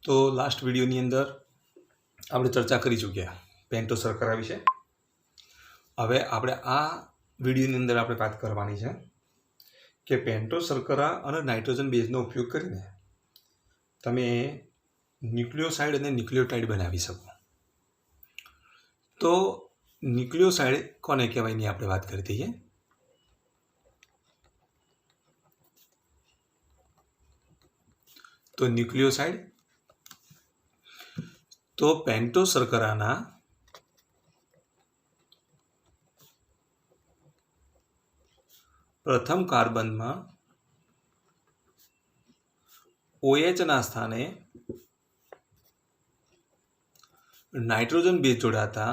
तो लास्ट विडियोनी अंदर આપણે ચર્ચા કરી ચૂક્યા પેન્ટો શર્કરા વિશે। હવે આપણે આ વિડીયોની અંદર આપણે વાત કરવાની છે કે પેન્ટો શર્કરા અને નાઇટ્રોજન બેઝનો ઉપયોગ કરીને તમે ન્યુક્લિયોસાઇડ અને ન્યુક્લિયોટાઇડ બનાવી શકો। તો ન્યુક્લિયોસાઇડ કોને કહેવાય ની આપણે વાત કરી દઈએ। તો ન્યુક્લિયોસાઇડ तो पेंटो शर्कराना प्रथम कार्बन में OH ना स्थाने नाइट्रोजन बेस जोड़ाता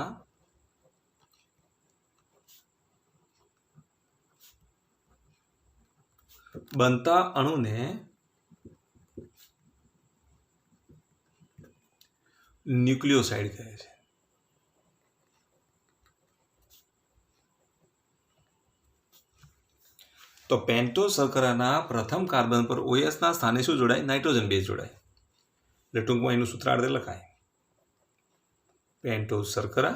बनता अणु ने न्यूक्लियोसाइड कहे छे। तो पेंटो शर्कराना प्रथम कार्बन पर OH ना स्थाने शुं जोड़ाय? Nitrogen base जोड़ाय। એટલે ટૂંકમાં એનું સૂત્રાર્થ લખાય પેન્ટો શર્કરા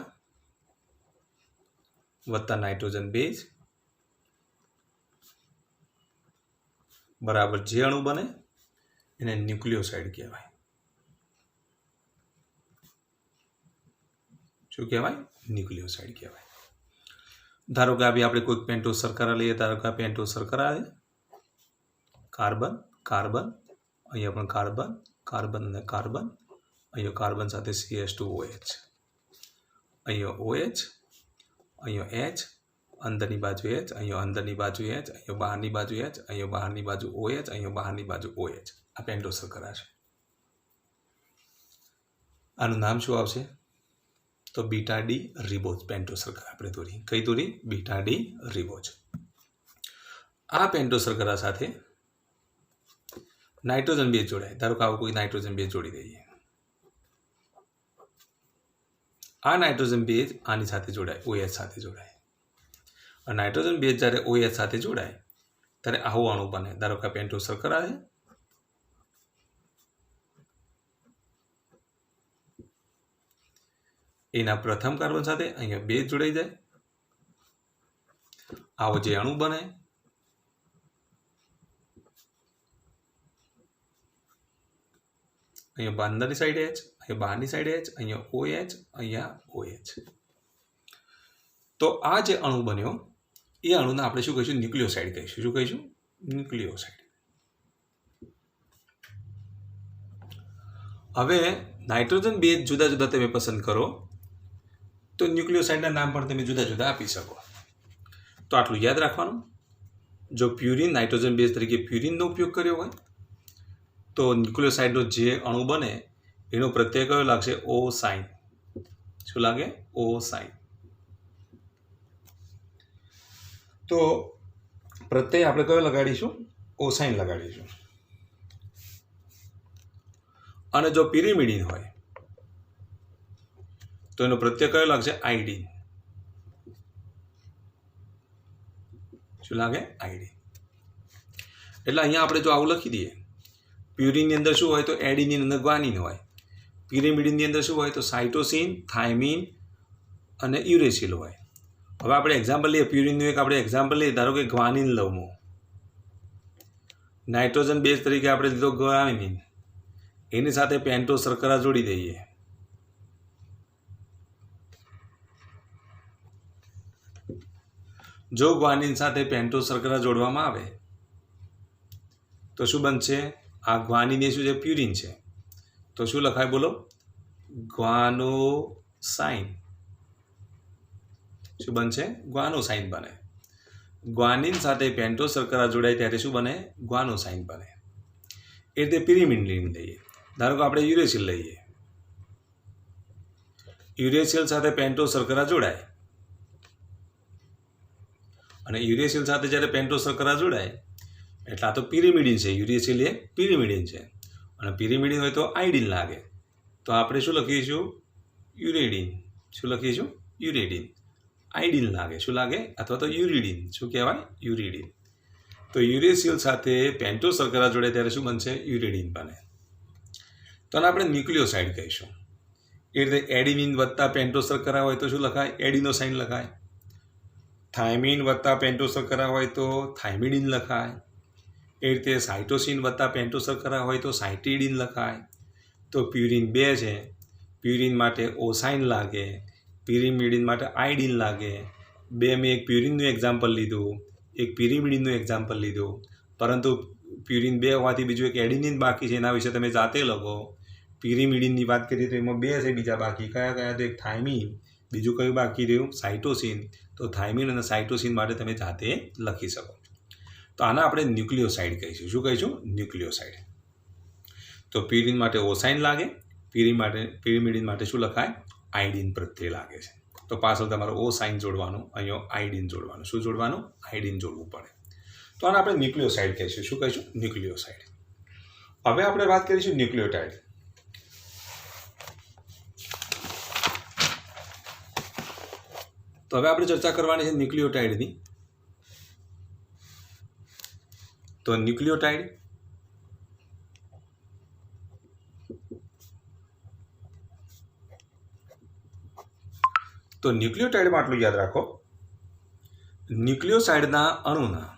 વત્તા નાઇટ્રોજન બેઝ બરાબર જે અણુ બને એને ન્યુક્લિયોસાઇડ કહેવાય। શું કહેવાય? ન્યુક્લિયોસાઇડ કહેવાય। ધારો કે આપણે કોઈ પેન્ટો શર્કરા લઈએ, ધારો કે પેન્ટો શર્કરા છે કાર્બન કાર્બન, અહીંયા પણ કાર્બન કાર્બન અને કાર્બન, અહીંયા કાર્બન સાથે CH2OH, અહીંયા OH, અહીંયા H, અંદરની બાજુ H, અહીંયા અંદરની બાજુ H, અહીંયા બહારની બાજુ H, અહીંયા બહારની બાજુ OH, અહીંયા બહારની બાજુ OH। આ પેન્ટો શર્કરા છે। આનું નામ શું આવશે? तो बीटा डी रिबोज पेंटो शर्करा આપણે દોરી કઈ દોરી? Beta D ribose. આ પેન્ટો શર્કરા સાથે નાઇટ્રોજન બેઝ જોડાય। ધારો કે આવો કોઈ નાઇટ્રોજન બેઝ જોડી દઈએ। આ નાઇટ્રોજન બેઝ આની સાથે જોડાય, OH સાથે જોડાય। અને નાઇટ્રોજન બેઝ જ્યારે OH સાથે જોડાય ત્યારે આવો અણુ બને। ધારો કે પેન્ટો શર્કરા છે, એના પ્રથમ કાર્બન સાથે અહીંયા બેઝ જોડાઈ જાય, આવો જે અણુ બને અહીંયા અંદરની સાઈડ H, અહીંયા બહારની સાઈડ H, અહીંયા OH, અહીંયા OH। તો આ જે અણુ બન્યો એ અણુને આપણે શું કહીશું? ન્યુક્લિયોસાઇડ કહીશું। શું કહીશું? ન્યુક્લિયોસાઇડ। હવે નાઇટ્રોજન બેઝ જુદા જુદા તમે પસંદ કરો तो न्यूक्लियोसाइड नाम पर તમે જુદા જુદા આપી શકો। તો આટલું યાદ રાખવાનું। જો પ્યુરિન નાઇટ્રોજન બેઝ તરીકે પ્યુરિનનો ઉપયોગ કર્યો હોય તો ન્યુક્લિયોસાઇડનો જે અણુ બને એનો પ્રત્યય કયો લાગશે? O sign. શું લાગે? O sign. તો પ્રત્યય આપણે કયો લગાડીશું? O sign લગાડીશું। અને જો પિરિમિડિન હોય તો એનો પ્રત્યય કયો લાગશે? આયોડિન। શું લાગે? આયોડિન। એટલે અહીંયા આપણે જો આવું લખી દઈએ, પ્યુરિનની અંદર શું હોય? તો એડિનની અંદર ગ્વાનિન હોય। પિરિમિડિનની અંદર શું હોય? તો સાઇટોસિન, થાઇમિન અને યુરેસિલ હોય। હવે આપણે એક્ઝામ્પલ લઈએ, પ્યુરિનનું એક આપણે એક્ઝામ્પલ લઈએ। ધારો કે ગ્વાનિન લઉં, નાઇટ્રોજન બેઝ તરીકે આપણે લીધો ગ્વાનિન, એની સાથે પેન્ટો શર્કરા જોડી દઈએ। જો ગ્વાનિન સાથે પેન્ટો શર્કરા જોડવામાં આવે તો શું બનશે? આ ગ્વાનિન એ શું છે? પ્યુરિન છે। તો શું લખાય? બોલો? ગ્વાનોસાઇન। શું બનશે? ગ્વાનોસાઇન બને। ગ્વાનિન સાથે પેન્ટો શર્કરા જોડાય ત્યારે શું બને? ગ્વાનોસાઇન બને। એ રીતે પિરિમિડિન લઈએ। ધારો કે આપણે યુરેસિલ લઈએ, યુરેસિલ સાથે પેન્ટો શર્કરા જોડાય અને યુરેસિલ સાથે જ્યારે પેન્ટો શર્કરા જોડાય એટલે આ તો પિરિમિડિન છે। યુરેસિલ એ પિરિમિડિન છે અને પિરિમિડિન હોય તો આયોડિન લાગે। તો આપણે શું લખીશું? યુરેડિન। શું લખીશું? યુરેડિન। આયોડિન લાગે। શું લાગે? અથવા તો યુરિડિન। શું કહેવાય? યુરિડિન। તો યુરેસિલ સાથે પેન્ટો શર્કરા જોડે ત્યારે શું બનશે? યુરિડિન બને। તો આને આપણે ન્યુક્લિયોસાઇડ કહીશું. એ રીતે એડિનિન વત્તા પેન્ટોસ શર્કરા હોય તો શું લખાય? એડિનોસાઇન લખાય. થાઇમિન વત્તા પેન્ટોસ શર્કરા હોય તો થાઇમિડિન લખાય. એ રીતે સાઇટોસિન વત્તા પેન્ટોસ શર્કરા હોય તો સાઇટિડિન લખાય. તો પ્યુરિન 2 છે, પ્યુરિન માટે ઓસાઇન લાગે, પિરિમિડિન માટે આઇડિન લાગે. મેં એક પ્યુરિનનું એક્ઝામ્પલ લીધું, એક પિરિમિડિનનું એક્ઝામ્પલ લીધું, પરંતુ પ્યુરિન 2 હોવાથી બીજું એક એડિનિન બાકી છે, એના વિશે તમે જાતે લખો. પિરિમિડિનની વાત કરીએ તો એમાં 2 છે બીજા બાકી. કયા? તો એક થાઇમિન, બીજું કયું બાકી રહ્યું? સાઇટોસિન. તો થાઇમિન અને સાઇટોસિન માટે તમે જાતે લખી શકો. તો આના આપણે ન્યુક્લિયોસાઇડ કહીશું. શું કહીશું? ન્યુક્લિયોસાઇડ. તો પ્યુરિન માટે ઓસાઇન લાગે, પિરિમિડિન માટે શું લખાય? આઇડિન પ્રત્યે લાગે છે. તો પાછળ તમારે ઓસાઇન જોડવાનું, અહીંયા આઇડિન જોડવાનું. શું જોડવાનું? આઇડિન જોડવું પડે. તો આને આપણે ન્યુક્લિયોસાઇડ કહીશું. શું કહીશું? ન્યુક્લિયોસાઇડ. હવે આપણે વાત કરીશું ન્યુક્લિયોટાઇડ. તો હવે આપણે ચર્ચા કરવાની છે ન્યુક્લિયોટાઇડની. તો ન્યુક્લિયોટાઇડ ન્યુક્લિયોટાઇડમાં આટલું યાદ રાખો, ન્યુક્લિયોસાઇડના અણુના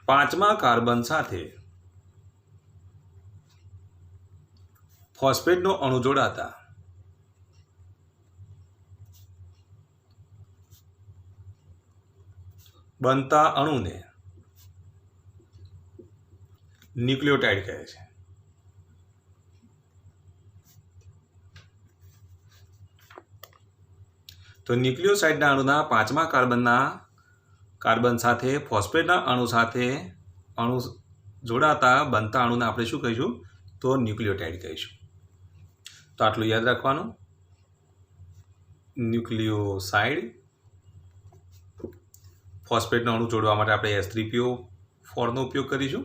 પાંચમા કાર્બન સાથે ફોસ્ફેટનો અણુ જોડાતા બનતા અણુને ન્યુક્લિયોટાઇડ કહે છે. તો ન્યુક્લિયોસાઇડના અણુના પાંચમા કાર્બન સાથે ફોસ્ફેટના અણુ જોડાતા બનતા અણુને આપણે શું કહીશું? તો ન્યુક્લિયોટાઇડ કહીશું. તો આટલું યાદ રાખવાનું. ન્યુક્લિયોસાઇડ, ફોસ્ફેટનો અણુ જોડવા માટે આપણે H3PO4નો ઉપયોગ કરીશું.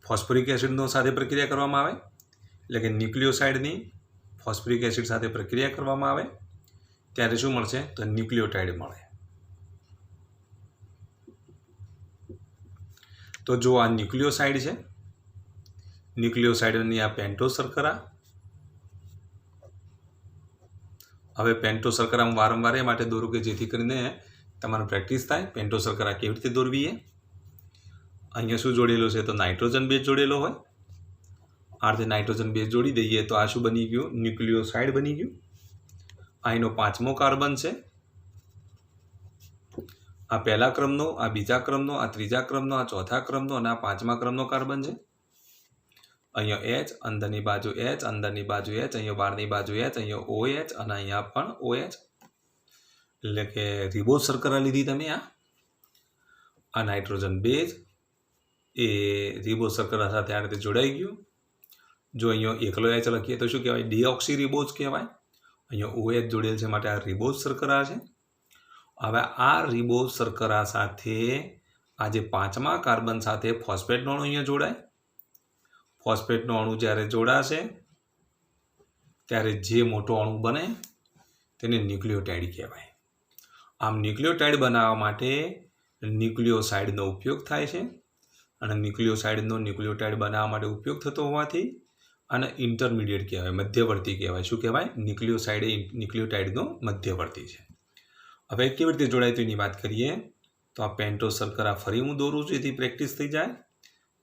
ફોસ્ફોરિક એસિડનો સાથે પ્રક્રિયા કરવામાં આવે, એટલે કે ન્યુક્લિયોસાઇડની ફોસ્ફોરિક એસિડ સાથે પ્રક્રિયા કરવામાં આવે ત્યારે શું મળશે? તો ન્યુક્લિયોટાઇડ મળે. તો જો આ ન્યુક્લિયોસાઇડ છે, ન્યુક્લિયોસાઇડની આ પેન્ટોસ શર્કરા. હવે પેન્ટોસ શર્કરા હું વારંવાર એ માટે દોરું કે જેથી કરીને તમારે પ્રેક્ટિસ થાય. પેન્ટોસ શર્કરા કેવી રીતે દોરવી એ. અહીંયા શું જોડેલો છે? તો નાઇટ્રોજન બેઝ જોડેલો હોય. આ રીતે નાઇટ્રોજન બેઝ જોડી દઈએ તો આ શું બની ગયું? ન્યુક્લિયોસાઇડ બની ગયું. અહીંનો 5મો કાર્બન છે, આ પહેલા ક્રમનો, આ બીજા ક્રમનો, આ ત્રીજા ક્રમનો, આ ચોથા ક્રમનો અને આ 5મા ક્રમનો કાર્બન છે. અહીંયા H, અંદરની બાજુ H, અંદરની બાજુ H, અહીંયા બહારની બાજુ H, અહીંયા OH અને અહીંયા પણ OH. એટલે કે રિબોઝ શર્કરા લીધી તમે. આ નાઇટ્રોજન બેઝ એ રિબોઝ શર્કરા સાથે આ રીતે જોડાઈ ગયું. જો અહીંયા એકલો H લખીએ તો શું કહેવાય? ડીઓક્સી રિબોઝ કહેવાય. અહીંયા OH જોડેલ છે માટે આ રિબોઝ શર્કરા છે. હવે આ રિબોઝ શર્કરા સાથે આ જે 5મા કાર્બન સાથે ફોસ્ફેટનો અણુ અહીંયા જોડાય. ફોસ્ફેટનો અણુ જ્યારે જોડાશે ત્યારે જે મોટો અણુ બને તેને ન્યુક્લિયોટાઇડ કહેવાય. આમ ન્યુક્લિયોટાઇડ બનાવવા માટે ન્યુક્લિયોસાઇડનો ઉપયોગ થાય છે. અને ન્યુક્લિયોટાઇડ બનાવવા માટે ઉપયોગ થતો હોવાથી આને ઇન્ટરમીડિયેટ કહેવાય, મધ્યવર્તી કહેવાય. શું કહેવાય? ન્યુક્લિયોસાઇડ એ ન્યુક્લિયોટાઇડનો મધ્યવર્તી છે. હવે કેવી રીતે જોડાય તો એની વાત કરીએ. તો આ પેન્ટોસ શર્કરા ફરી હું દોરું છું જેથી પ્રેક્ટિસ થઈ જાય.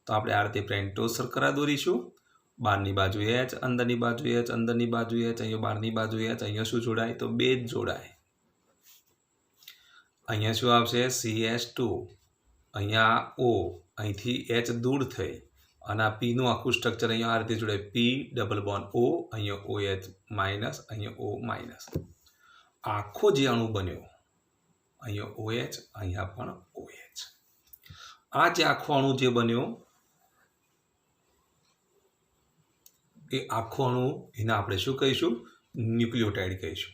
તો આપણે આ રીતે પેન્ટોસ શર્કરા દોરીશું. બહારની બાજુ H, અંદરની બાજુ H, અંદરની બાજુ H, અહીંયા બહારની બાજુ H. અહીંયા શું જોડાય? તો બેઝ જોડાય. અહીંયા શું આવશે? CH2. અહીંયા O, અહીંથી H દૂર થઈ અને આ Pનું આખું સ્ટ્રક્ચર અહીંયા આ રીતે જોડાય. P ડબલ બોન્ડ O, અહીંયા OH માઇનસ, અહીંયા O માઇનસ. આખો જે અણુ બન્યો અહીંયા OH, અહીંયા પણ OH. આ જે આખો અણુ જે બન્યો એ આખો અણુ એને આપણે શું કહીશું? ન્યુક્લિયોટાઇડ કહીશું.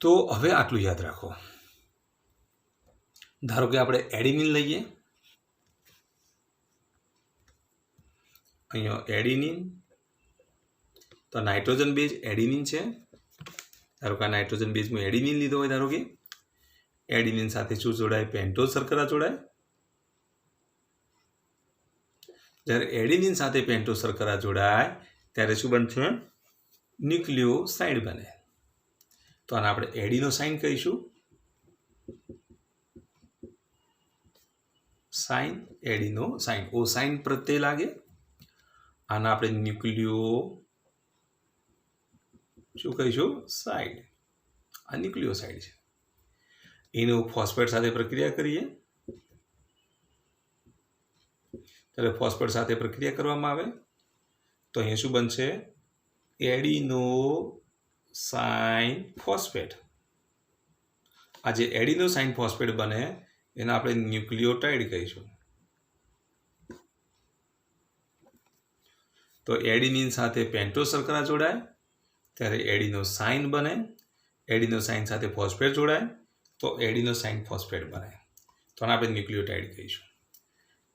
તો હવે આટલું યાદ રાખો. ધારો કે આપણે એડિનિન લઈએ. અહીંયા એડિનિન તો નાઇટ્રોજન બેઝ એડિનિન છે. ધારો કે આ નાઇટ્રોજન બેઝ મેં એડિનિન લીધો હોય. ધારો કે એડિનિન સાથે શું જોડાય? પેન્ટોઝ શર્કરા જોડાય. જ્યારે એડિનિન સાથે પેન્ટોઝ શર્કરા જોડાય ત્યારે શું બનશે? ન્યુક્લિયોસાઇડ બને. તો આને આપણે એડિનોસાઇન કહીશું. Sign, adenosine. ઓ સાઇન પ્રત્યય લાગે. આને આપણે ન્યુક્લિયો શું કહીશું? સાઇડ. આ ન્યુક્લિયોસાઇડ છે. એનું ફોસ્ફેટ સાથે પ્રક્રિયા કરીએ ત્યારે ફોસ્ફેટ સાથે પ્રક્રિયા કરવામાં આવે તો અહીંયા શું બનશે? Adenosine phosphate. આ જે એડિનોસાઇન ફોસ્ફેટ બને એને આપણે ન્યુક્લિયોટાઇડ કહીશું. તો એડિનિન સાથે પેન્ટોઝ શર્કરા જોડાય ત્યારે એડિનોસાઇન બને. એડિનોસાઇન સાથે ફોસ્ફેટ જોડાય તો એડિનોસાઇન ફોસ્ફેટ બને. તો આને આપણે ન્યુક્લિયોટાઇડ કહીશું.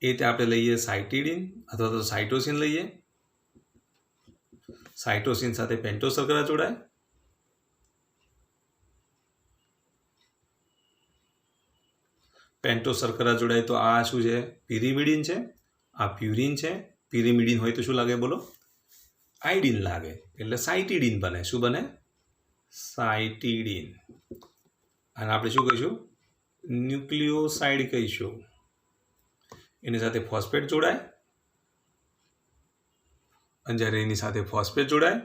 એ રીતે આપણે લઈએ સાઇટિડિન અથવા તો સાઇટોસિન લઈએ. સાઇટોસિન સાથે પેન્ટોઝ શર્કરા જોડાય. પેન્ટોઝ શર્કરા જોડાય તો આ શું છે? પિરિમિડિન છે. આ પ્યુરિન છે. પિરિમિડિન હોય તો શું લાગે? બોલો. આયોડિન લાગે. એટલે સાઇટિડિન બને. શું બને? સાઇટિડિન. અને આપણે શું કહીશું? ન્યુક્લિયોસાઇડ કહીશું. એની સાથે ફોસ્ફેટ જોડાય અને જ્યારે એની સાથે ફોસ્ફેટ જોડાય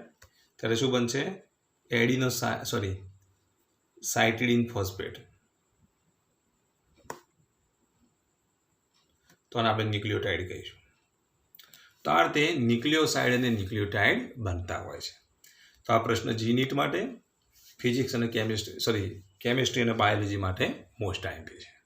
ત્યારે શું બનશે? સાઇટિડિન ફોસ્ફેટ. તો આને આપણે ન્યુક્લિયોટાઇડ કહીશું. તો આ રીતે ન્યુક્લિયોસાઇડ અને ન્યુક્લિયોટાઇડ બનતા હોય છે. તો આ પ્રશ્ન જી નીટ માટે, ફિઝિક્સ અને કેમિસ્ટ્રી અને બાયોલોજી માટે મોસ્ટ આઈએમપી છે.